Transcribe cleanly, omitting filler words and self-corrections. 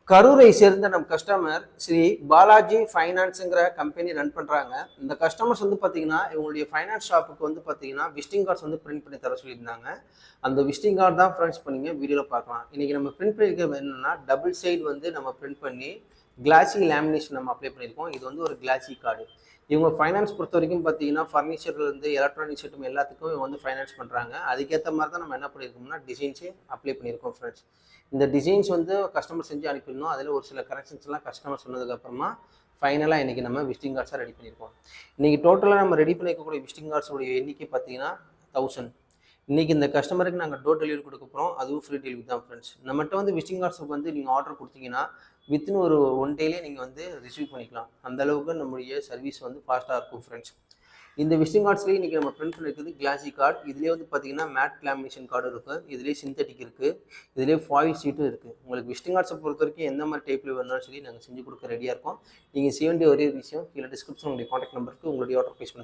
கரூரை சேர்ந்த நம் கஸ்டமர் ஸ்ரீ பாலாஜி ஃபைனான்ஸுங்கிற கம்பெனி ரன் பண்ணுறாங்க. இந்த கஸ்டமர்ஸ் வந்து பார்த்தீங்கன்னா இவங்களுடைய ஃபைனான்ஸ் ஷாப்புக்கு வந்து பார்த்தீங்கன்னா விசிட்டிங் கார்ட்ஸ் வந்து பிரிண்ட் பண்ணி தர சொல்லியிருந்தாங்க. அந்த விசிட்டிங் கார்டு தான் ஃப்ரெண்ட்ஸ் பண்ணிங்க வீடியோவில் பார்க்கலாம். இன்றைக்கி நம்ம பிரிண்ட் பண்ணியிருக்கிறது என்னென்னா டபுள் சைடு வந்து நம்ம பிரிண்ட் பண்ணி கிளாசி லேமினேஷன் நம்ம அப்ளை பண்ணியிருக்கோம். இது வந்து ஒரு கிளாசி கார்டு. இவங்க ஃபைனான்ஸ் பொறுத்த வரைக்கும் பார்த்தீங்கன்னா ஃபர்னிச்சர்லேருந்து எலக்ட்ரானிக்ஸ் ஐட்டம் எல்லாத்துக்கும் இவங்க வந்து ஃபைனான்ஸ் பண்ணுறாங்க. அதுக்கேற்ற மாதிரி தான் நம்ம என்ன பண்ணியிருக்கோம்னா டிசைன்ஸே அப்ளை பண்ணியிருக்கோம் ஃப்ரெண்ட்ஸ். இந்த டிசைன்ஸ் வந்து கஸ்டமர் செஞ்சு அனுப்பிடணும். அதில் ஒரு சில கரெக்ஷன்ஸ்லாம் கஸ்டமர் சொன்னதுக்கப்புறமா ஃபைனலாக இன்றைக்கி நம்ம விசிட்டிங் கார்ட்ஸாக ரெடி பண்ணியிருக்கோம். இன்றைக்கி டோட்டலாக நம்ம ரெடி பண்ணியிருக்கக்கூடிய விசிட்டிங் கார்ட்ஸோடைய எண்ணிக்கை பார்த்தீங்கன்னா 1000. இன்றைக்கி இந்த கஸ்டமருக்கு நாங்கள் டோர் டெலிவரி கொடுக்க போகிறோம். அதுவும் ஃப்ரீ டெலிவரி தான் ஃப்ரெண்ட்ஸ். நம்மகிட்ட வந்து விசிட்டிங் கார்ட்ஸுக்கு வந்து நீங்கள் ஆர்டர் கொடுத்தீங்கன்னா வித்தின் ஒரு 1 டேலேயே நீங்கள் வந்து ரிசீவ் பண்ணிக்கலாம். அந்தளவுக்கு நம்முடைய சர்வீஸ் வந்து ஃபாஸ்ட்டாக இருக்கும் ஃப்ரெண்ட்ஸ். இந்த விசிட்டிங் கார்ட்ஸ்லேயே இன்றைக்கி நம்ம பிரிண்ட் பண்ணியிருக்கிறது கிளாசி கார்டு. இதுலேயே வந்து பார்த்தீங்கன்னா மேட் லேமினேஷன் கார்டு இருக்குது, இதுலேயே சிந்தட்டிக் இருக்குது, இதுலேயே ஃபாயில் ஷீட்டும் இருக்குது. உங்களுக்கு விசிட்டிங் கார்ட்ஸை பொறுத்த வரைக்கும் எந்த மாதிரி டைப்பில் வேணும்னு சொல்லி நாங்கள் செஞ்சு கொடுக்க ரெடியாக இருக்கோம். நீங்கள் செய்ய வேண்டிய ஒரே விஷயம் கீழே டிஸ்கிரிப்ஷன் உங்களுடைய காண்டாக்ட் நம்பருக்கு உங்களுடைய ஆர்டர் ப்ளேஸ் பண்ணுங்கள்.